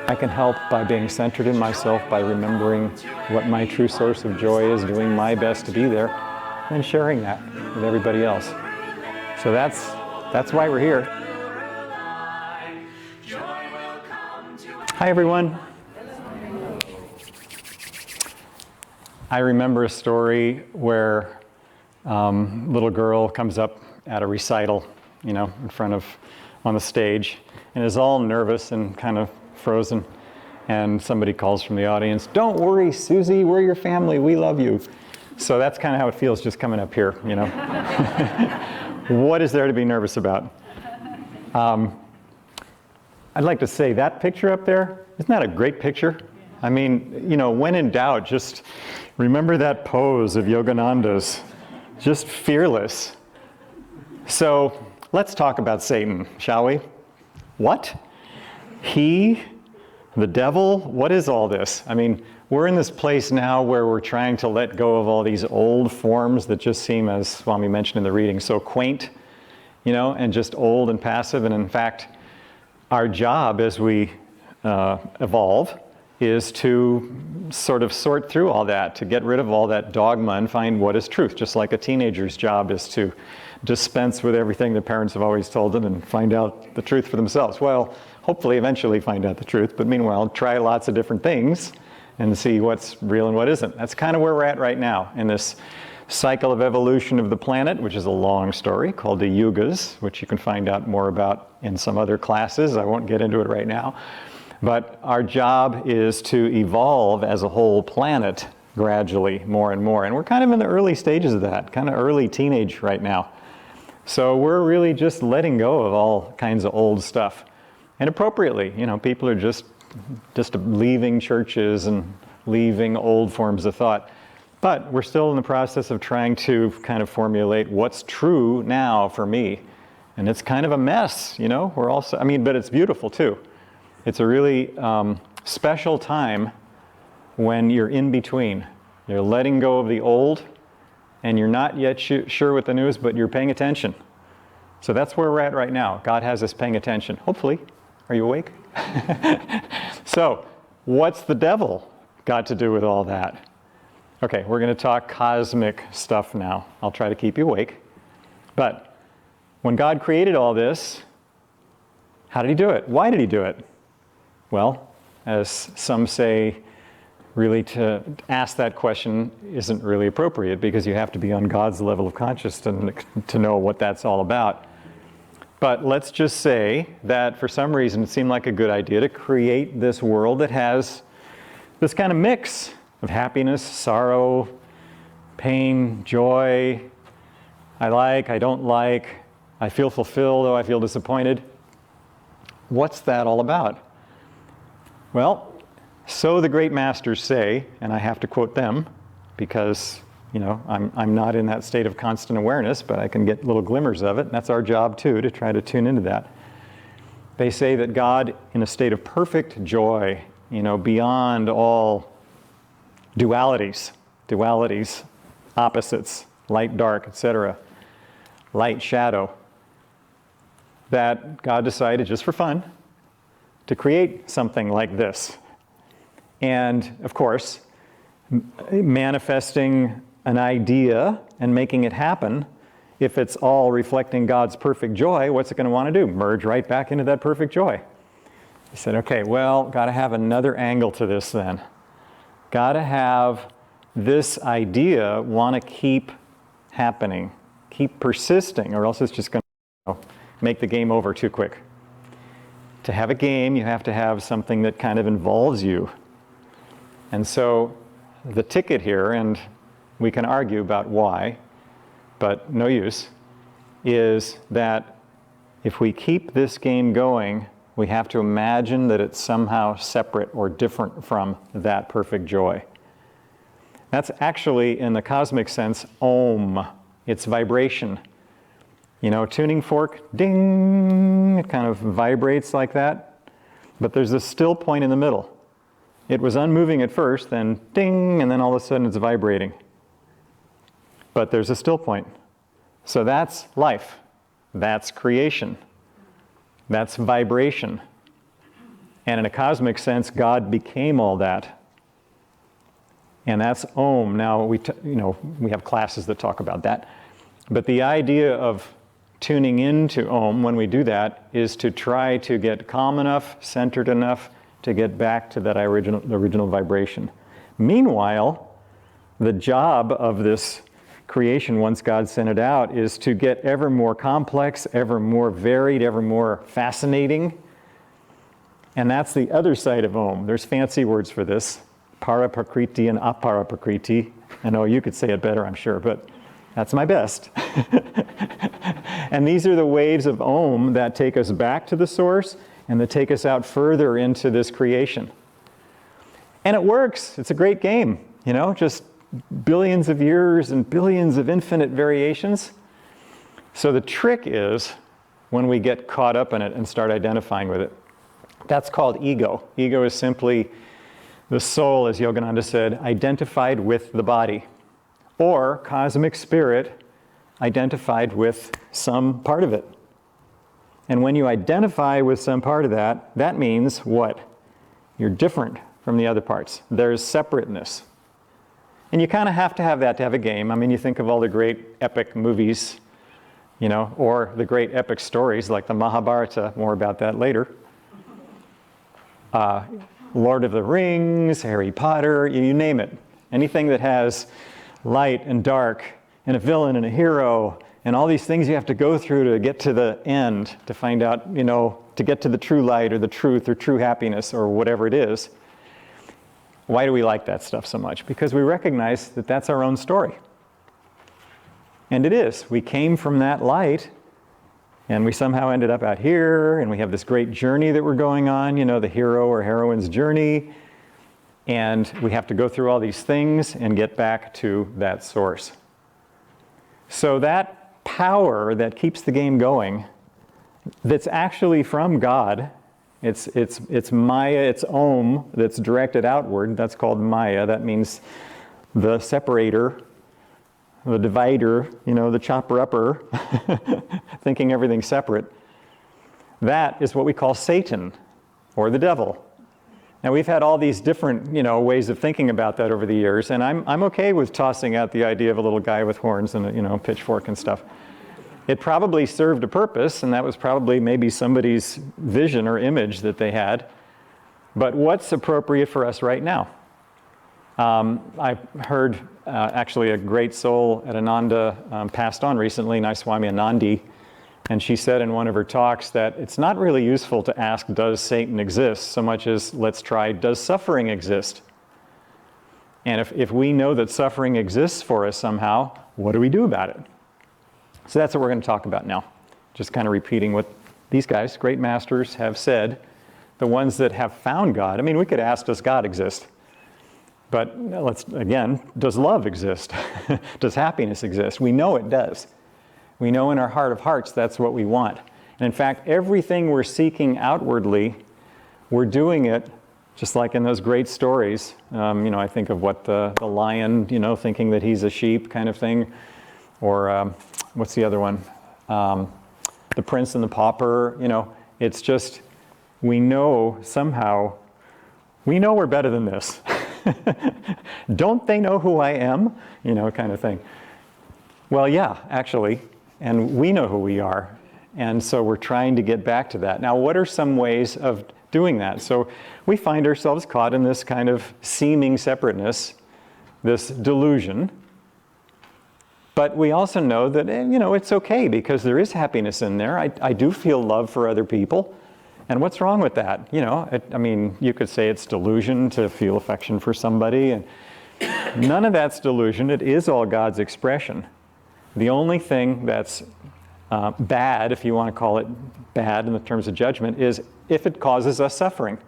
I can help by being centered in myself, by remembering what my true source of joy is, doing my best to be there, and sharing that with everybody else. So that's why we're here. Hi, everyone. I remember a story where a little girl comes up at a recital, in front of, on the stage, and is all nervous and kind of frozen. And somebody calls from the audience, "Don't worry, Susie, we're your family, we love you." So that's kind of how it feels just coming up here, What is there to be nervous about? I'd like to say that picture up there, isn't that a great picture? I mean, when in doubt, just remember that pose of Yogananda's, just fearless. So let's talk about Satan, shall we? What? He, the devil, what is all this? I mean, we're in this place now where we're trying to let go of all these old forms that just seem, as Swami mentioned in the reading, so quaint, and just old and passive. And in fact, our job as we evolve is to sort of sort through all that, to get rid of all that dogma and find what is truth, just like a teenager's job is to dispense with everything their parents have always told them and find out the truth for themselves. Well, hopefully eventually find out the truth, but meanwhile try lots of different things and see what's real and what isn't. That's kind of where we're at right now in this cycle of evolution of the planet, which is a long story called the Yugas, which you can find out more about in some other classes. I won't get into it right now. But our job is to evolve as a whole planet gradually, more and more. And we're kind of in the early stages of that, kind of early teenage right now. So we're really just letting go of all kinds of old stuff. And appropriately, people are just leaving churches and leaving old forms of thought. But we're still in the process of trying to kind of formulate what's true now for me. And it's kind of a mess, We're also, but it's beautiful too. It's a really special time when you're in between. You're letting go of the old, and you're not yet sure what the new is, but you're paying attention. So that's where we're at right now. God has us paying attention, hopefully. Are you awake? So, what's the devil got to do with all that? Okay, we're going to talk cosmic stuff now. I'll try to keep you awake. But when God created all this, how did he do it? Why did he do it? Well, as some say, really to ask that question isn't really appropriate because you have to be on God's level of consciousness to know what that's all about. But let's just say that for some reason it seemed like a good idea to create this world that has this kind of mix of happiness, sorrow, pain, joy. I don't like, I feel fulfilled, though I feel disappointed. What's that all about? Well, so the great masters say, and I have to quote them because, I'm not in that state of constant awareness, but I can get little glimmers of it, and that's our job too, to try to tune into that. They say that God, in a state of perfect joy, beyond all dualities, opposites, light, dark, etc., light, shadow, that God decided just for fun to create something like this. And of course, manifesting an idea and making it happen, if it's all reflecting God's perfect joy, what's it going to want to do? Merge right back into that perfect joy. He said, okay, well, got to have another angle to this then. Got to have this idea want to keep happening, keep persisting, or else it's just going to make the game over too quick. To have a game, you have to have something that kind of involves you. And so the ticket here, and we can argue about why, but no use, is that if we keep this game going, we have to imagine that it's somehow separate or different from that perfect joy. That's actually, in the cosmic sense, Om. It's vibration. Tuning fork, ding, it kind of vibrates like that. But there's this still point in the middle. It was unmoving at first, then ding, and then all of a sudden it's vibrating. But there's a still point. So that's life. That's creation. That's vibration. And in a cosmic sense, God became all that. And that's Om. Now, we have classes that talk about that. But the idea of tuning into Om when we do that is to try to get calm enough, centered enough to get back to that original vibration. Meanwhile, the job of this creation, once God sent it out, is to get ever more complex, ever more varied, ever more fascinating. And that's the other side of Om. There's fancy words for this, para-prakriti and apara-prakriti. I know you could say it better, I'm sure, but that's my best. And these are the waves of Om that take us back to the source and that take us out further into this creation. And it works. It's a great game, just billions of years and billions of infinite variations. So the trick is when we get caught up in it and start identifying with it. That's called ego. Ego is simply the soul, as Yogananda said, identified with the body, or cosmic spirit identified with some part of it. And when you identify with some part of that, that means what? You're different from the other parts. There's separateness. And you kind of have to have that to have a game. I mean, you think of all the great epic movies, or the great epic stories like the Mahabharata, more about that later. Lord of the Rings, Harry Potter, you name it. Anything that has light and dark and a villain and a hero and all these things you have to go through to get to the end, to find out, to get to the true light or the truth or true happiness or whatever it is. Why do we like that stuff so much? Because we recognize that that's our own story. And it is. We came from that light, and we somehow ended up out here, and we have this great journey that we're going on, the hero or heroine's journey. And we have to go through all these things and get back to that source. So that power that keeps the game going, that's actually from God, it's Maya, it's Om, that's directed outward. That's called Maya. That means the separator, the divider, the chopper-upper, thinking everything's separate. That is what we call Satan, or the devil. Now, we've had all these different, ways of thinking about that over the years, and I'm okay with tossing out the idea of a little guy with horns and a, pitchfork and stuff. It probably served a purpose, and that was probably maybe somebody's vision or image that they had. But what's appropriate for us right now? I heard actually a great soul at Ananda passed on recently, Naiswami Anandi, and she said in one of her talks that it's not really useful to ask, does Satan exist, so much as let's try, does suffering exist? And if we know that suffering exists for us somehow, what do we do about it? So that's what we're going to talk about now. Just kind of repeating what these guys, great masters, have said, the ones that have found God. I mean, we could ask, does God exist? But again, does love exist? Does happiness exist? We know it does. We know in our heart of hearts that's what we want. And in fact, everything we're seeking outwardly, we're doing it just like in those great stories. I think of what the lion, thinking that he's a sheep kind of thing. Or what's the other one? The Prince and the Pauper. It's just, we know somehow, we know we're better than this. Don't they know who I am? Kind of thing. Well, yeah, actually. And we know who we are. And so we're trying to get back to that. Now, what are some ways of doing that? So we find ourselves caught in this kind of seeming separateness, this delusion. But we also know that, it's okay because there is happiness in there. I do feel love for other people. And what's wrong with that? You could say it's delusion to feel affection for somebody. And none of that's delusion. It is all God's expression. The only thing that's bad, if you want to call it bad in the terms of judgment, is if it causes us suffering.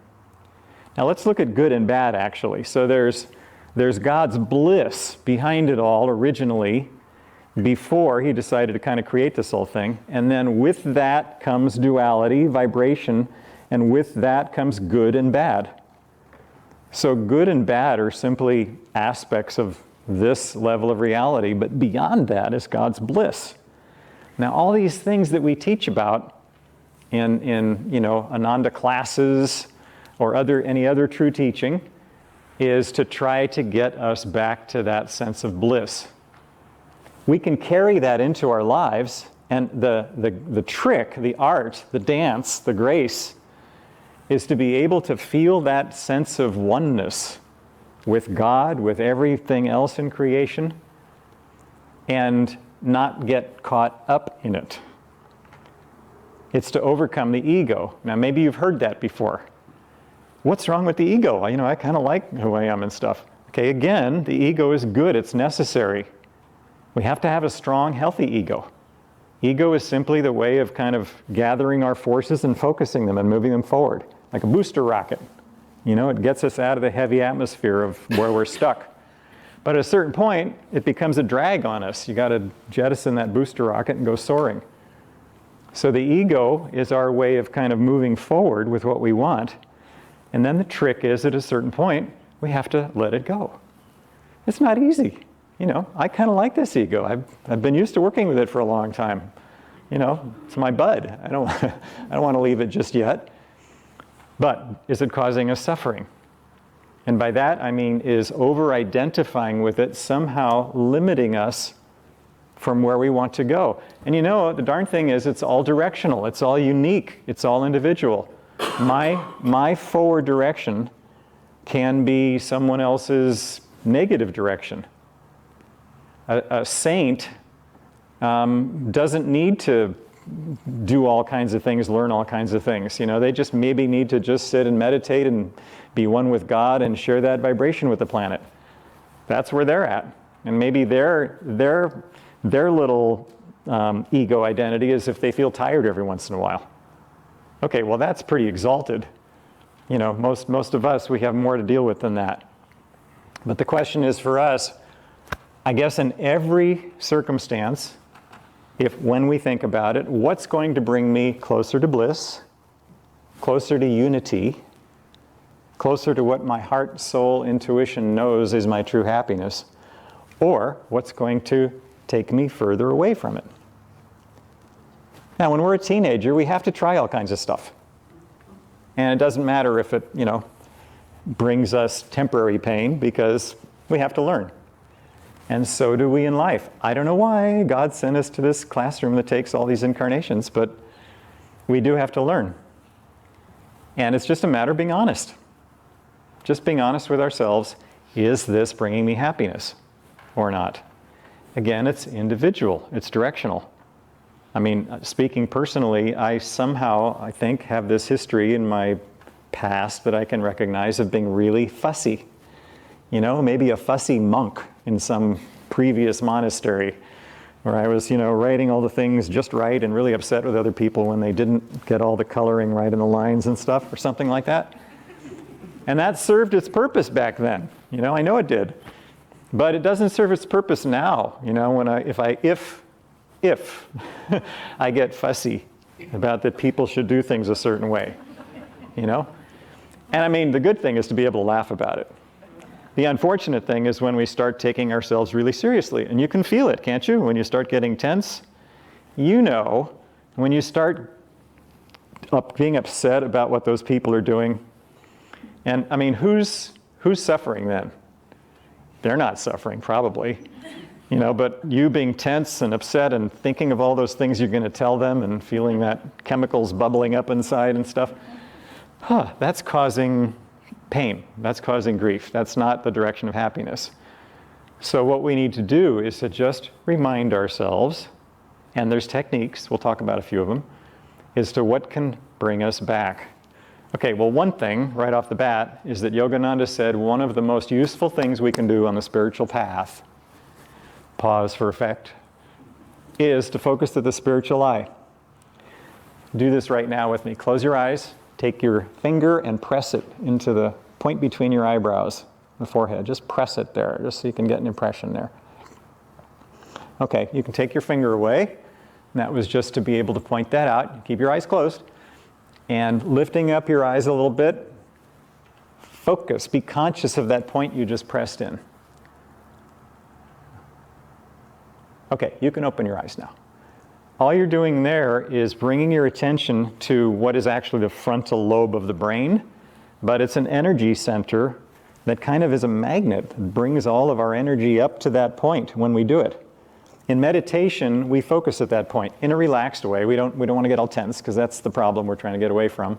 Now let's look at good and bad, actually. So there's God's bliss behind it all originally, before he decided to kind of create this whole thing. And then with that comes duality, vibration, and with that comes good and bad. So good and bad are simply aspects of this level of reality, but beyond that is God's bliss. Now, all these things that we teach about in Ananda classes or any other true teaching is to try to get us back to that sense of bliss. We can carry that into our lives, and the trick, the art, the dance, the grace is to be able to feel that sense of oneness with God, with everything else in creation, and not get caught up in it. It's to overcome the ego. Now, maybe you've heard that before. What's wrong with the ego? I kind of like who I am and stuff. Okay, again, the ego is good. It's necessary. We have to have a strong, healthy ego. Ego is simply the way of kind of gathering our forces and focusing them and moving them forward, like a booster rocket. It gets us out of the heavy atmosphere of where we're stuck. But at a certain point, it becomes a drag on us. You got to jettison that booster rocket and go soaring. So the ego is our way of kind of moving forward with what we want. And then the trick is, at a certain point, we have to let it go. It's not easy. I kind of like this ego. I've been used to working with it for a long time. It's my bud. I don't want to leave it just yet. But is it causing us suffering? And by that, I mean, is over-identifying with it somehow limiting us from where we want to go? And the darn thing is, it's all directional. It's all unique. It's all individual. My forward direction can be someone else's negative direction. A saint doesn't need to do all kinds of things, learn all kinds of things. They just maybe need to just sit and meditate and be one with God and share that vibration with the planet. That's where they're at. And maybe their little ego identity is if they feel tired every once in a while. Okay, well, that's pretty exalted. Most of us, we have more to deal with than that. But the question is for us, I guess in every circumstance, when we think about it, what's going to bring me closer to bliss, closer to unity, closer to what my heart, soul, intuition knows is my true happiness, or what's going to take me further away from it? Now, when we're a teenager, we have to try all kinds of stuff. And it doesn't matter if it, brings us temporary pain, because we have to learn. And so do we in life. I don't know why God sent us to this classroom that takes all these incarnations, but we do have to learn. And it's just a matter of being honest. Just being honest with ourselves. Is this bringing me happiness or not? Again, it's individual. It's directional. Speaking personally, I think, have this history in my past that I can recognize of being really fussy. Maybe a fussy monk in some previous monastery where I was, writing all the things just right and really upset with other people when they didn't get all the coloring right in the lines and stuff, or something like that. And that served its purpose back then. I know it did. But it doesn't serve its purpose now, when if I get fussy about that people should do things a certain way, And the good thing is to be able to laugh about it. The unfortunate thing is when we start taking ourselves really seriously. And you can feel it, can't you? When you start getting tense, when you start being upset about what those people are doing. And who's suffering then? They're not suffering, probably. But you being tense and upset and thinking of all those things you're going to tell them and feeling that chemicals bubbling up inside and stuff, that's causing pain. That's causing grief. That's not the direction of happiness. So what we need to do is to just remind ourselves, and there's techniques, we'll talk about a few of them, as to what can bring us back. Okay, well, one thing right off the bat is that Yogananda said one of the most useful things we can do on the spiritual path, pause for effect, is to focus to the spiritual eye. Do this right now with me. Close your eyes. Take your finger and press it into the point between your eyebrows, the forehead. Just press it there, just so you can get an impression there. Okay, you can take your finger away. And that was just to be able to point that out. Keep your eyes closed. And lifting up your eyes a little bit, focus. Be conscious of that point you just pressed in. Okay, you can open your eyes now. All you're doing there is bringing your attention to what is actually the frontal lobe of the brain, but it's an energy center that kind of is a magnet that brings all of our energy up to that point when we do it. In meditation, we focus at that point in a relaxed way. We don't want to get all tense, because that's the problem we're trying to get away from.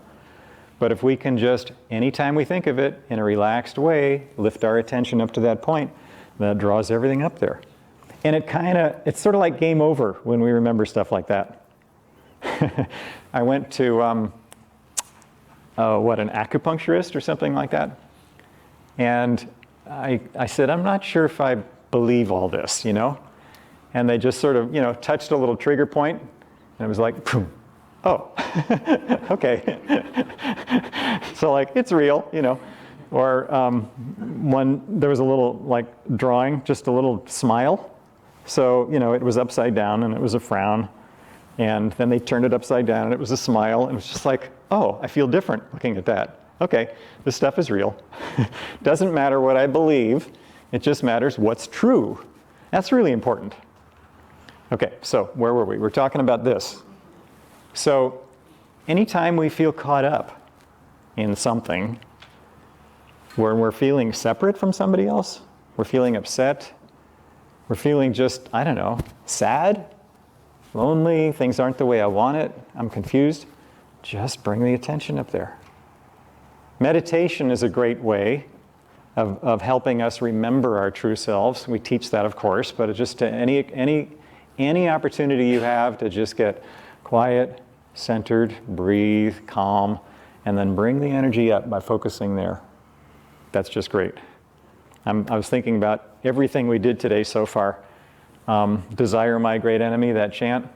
But if we can just, anytime we think of it, in a relaxed way, lift our attention up to that point, that draws everything up there. And it's sort of like game over when we remember stuff like that. I went to, an acupuncturist or something like that. And I said, I'm not sure if I believe all this, And they just sort of, touched a little trigger point, and it was like, boom. Oh, okay. So like, it's real, Or there was a little drawing, just a little smile. So, it was upside down and it was a frown. And then they turned it upside down and it was a smile. And it was just like, oh, I feel different looking at that. Okay, this stuff is real. Doesn't matter what I believe. It just matters what's true. That's really important. Okay, so where were we? We're talking about this. So anytime we feel caught up in something where we're feeling separate from somebody else, we're feeling upset, we're feeling just, sad, lonely, things aren't the way I want it, I'm confused, just bring the attention up there. Meditation is a great way of helping us remember our true selves. We teach that, of course, but it's just to any opportunity you have to just get quiet, centered, breathe, calm, and then bring the energy up by focusing there. That's just great. I was thinking about everything we did today so far. Desire my great enemy, that chant.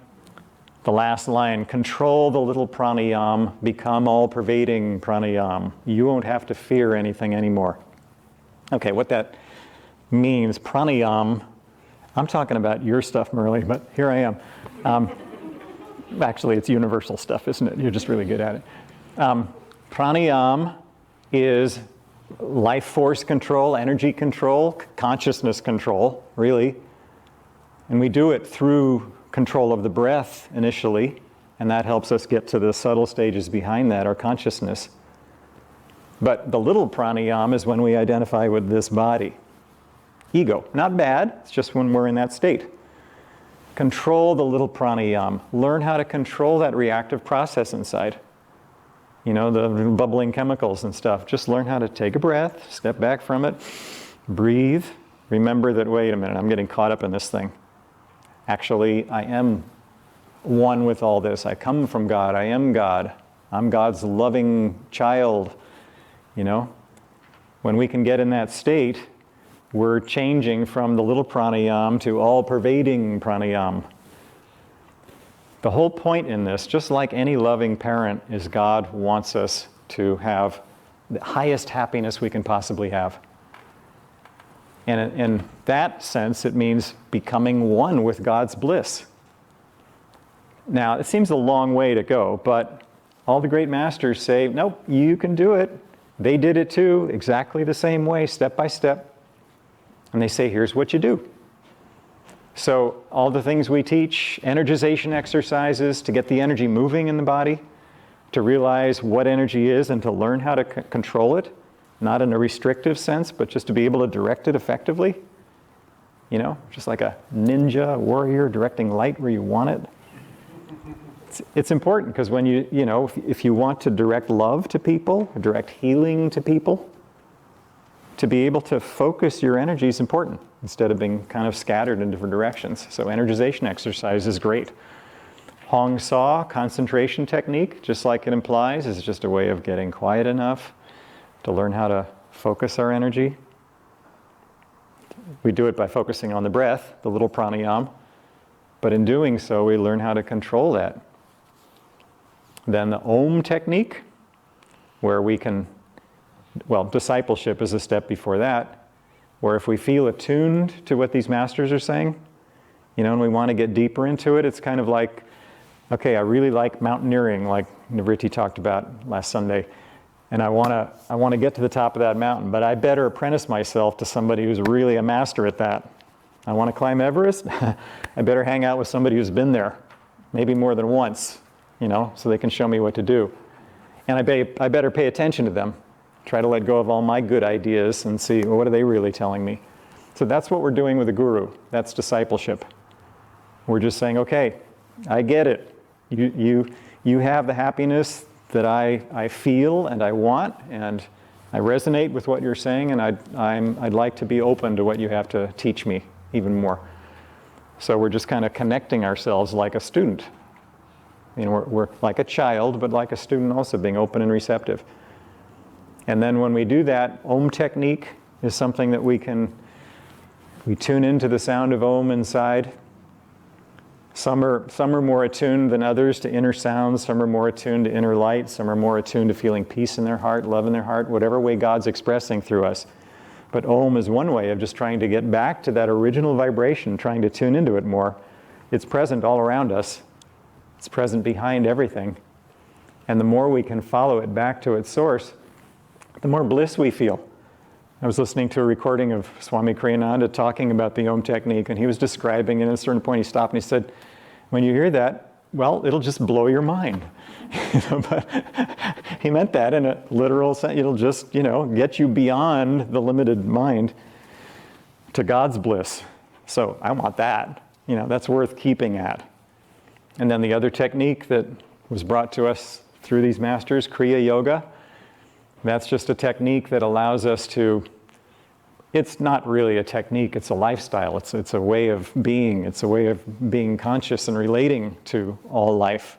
The last line, control the little pranayam, become all-pervading pranayam. You won't have to fear anything anymore. Okay, what that means, pranayam, I'm talking about your stuff, Merle, but here I am. Actually, it's universal stuff, isn't it? You're just really good at it. Pranayam is life force control, energy control, consciousness control, really. And we do it through control of the breath initially, and that helps us get to the subtle stages behind that, our consciousness. But the little pranayam is when we identify with this body. Ego, not bad, it's just when we're in that state. Control the little pranayam. Learn how to control that reactive process inside. The bubbling chemicals and stuff. Just learn how to take a breath, step back from it, breathe. Remember that, wait a minute, I'm getting caught up in this thing. Actually, I am one with all this. I come from God. I am God. I'm God's loving child. When we can get in that state, we're changing from the little pranayam to all-pervading pranayam. The whole point in this, just like any loving parent, is God wants us to have the highest happiness we can possibly have. And in that sense, it means becoming one with God's bliss. Now, it seems a long way to go, but all the great masters say, nope, you can do it. They did it too, exactly the same way, step by step. And they say, here's what you do. So all the things we teach, energization exercises to get the energy moving in the body, to realize what energy is and to learn how to control it, not in a restrictive sense, but just to be able to direct it effectively. Just like a ninja warrior directing light where you want it. It's important because when if you want to direct love to people, direct healing to people, to be able to focus your energy is important instead of being kind of scattered in different directions. So energization exercise is great. Hong Saw, concentration technique, just like it implies, is just a way of getting quiet enough to learn how to focus our energy. We do it by focusing on the breath, the little pranayam, but in doing so, we learn how to control that. Then the Om technique, where we can, discipleship is a step before that, where if we feel attuned to what these masters are saying, and we want to get deeper into it, it's kind of like, okay, I really like mountaineering, like Nivritti talked about last Sunday, and I want to get to the top of that mountain, but I better apprentice myself to somebody who's really a master at that. I want to climb Everest, I better hang out with somebody who's been there, maybe more than once, so they can show me what to do. And I better pay attention to them, Try to let go of all my good ideas and see, well, what are they really telling me? So that's what we're doing with the guru. That's discipleship. We're just saying, okay, I get it. You have the happiness that I feel and I want, and I resonate with what you're saying, and I'd like to be open to what you have to teach me even more. So we're just kind of connecting ourselves like a student. We're like a child, but like a student also, being open and receptive. And then when we do that, Om technique is something that we tune into the sound of Om inside. Some are more attuned than others to inner sounds. Some are more attuned to inner light. Some are more attuned to feeling peace in their heart, love in their heart, whatever way God's expressing through us. But Om is one way of just trying to get back to that original vibration, trying to tune into it more. It's present all around us. It's present behind everything. And the more we can follow it back to its source, the more bliss we feel. I was listening to a recording of Swami Kriyananda talking about the Om technique, and he was describing, and at a certain point he stopped and he said, when you hear that, well, it'll just blow your mind. But he meant that in a literal sense. It'll just, get you beyond the limited mind to God's bliss. So I want that. That's worth keeping at. And then the other technique that was brought to us through these masters, Kriya Yoga, that's just a technique that allows us to, it's not really a technique, it's a lifestyle. It's a way of being. It's a way of being conscious and relating to all life.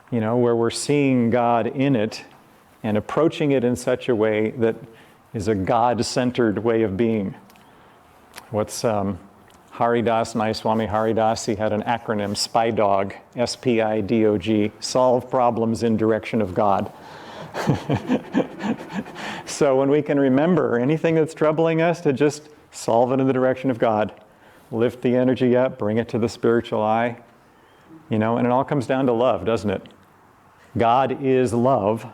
Where we're seeing God in it and approaching it in such a way that is a God-centered way of being. What's Haridas, my Swami Haridas, he had an acronym, SPIDOG, S-P-I-D-O-G, solve problems in direction of God. So when we can remember anything that's troubling us, to just solve it in the direction of God, lift the energy up, bring it to the spiritual eye, and it all comes down to love, doesn't it? God is love.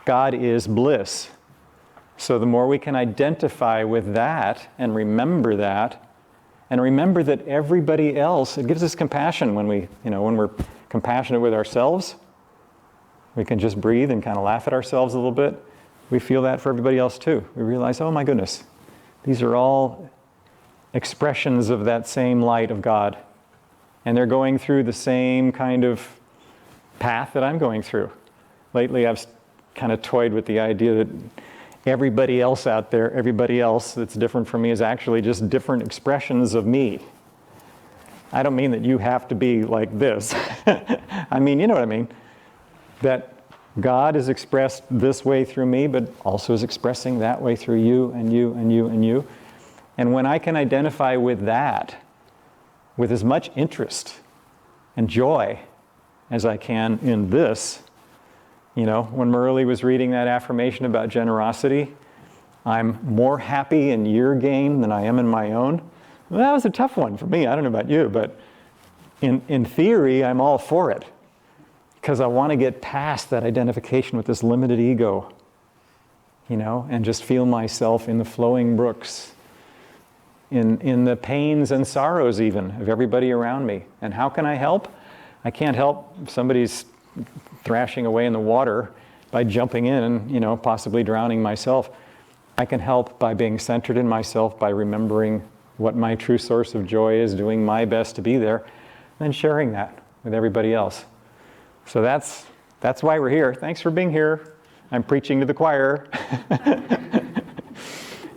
God is bliss. So the more we can identify with that and remember that, and remember that everybody else, it gives us compassion when we're compassionate with ourselves. We can just breathe and kind of laugh at ourselves a little bit. We feel that for everybody else too. We realize, oh my goodness, these are all expressions of that same light of God. And they're going through the same kind of path that I'm going through. Lately I've kind of toyed with the idea that everybody else out there, everybody else that's different from me, is actually just different expressions of me. I don't mean that you have to be like this. I mean, you know what I mean. That God is expressed this way through me, but also is expressing that way through you and you and you and you. And when I can identify with that, with as much interest and joy as I can in this, when Murali was reading that affirmation about generosity, I'm more happy in your gain than I am in my own. Well, that was a tough one for me. I don't know about you, but in theory, I'm all for it. Because I want to get past that identification with this limited ego, and just feel myself in the flowing brooks, in the pains and sorrows even of everybody around me. And how can I help? I can't help if somebody's thrashing away in the water by jumping in and, possibly drowning myself. I can help by being centered in myself, by remembering what my true source of joy is, doing my best to be there, and sharing that with everybody else. So that's why we're here. Thanks for being here. I'm preaching to the choir.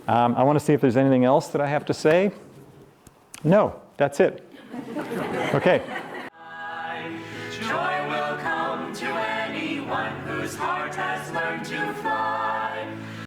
I want to see if there's anything else that I have to say. No, that's it. Okay. Joy will come to anyone whose heart has learned to fly.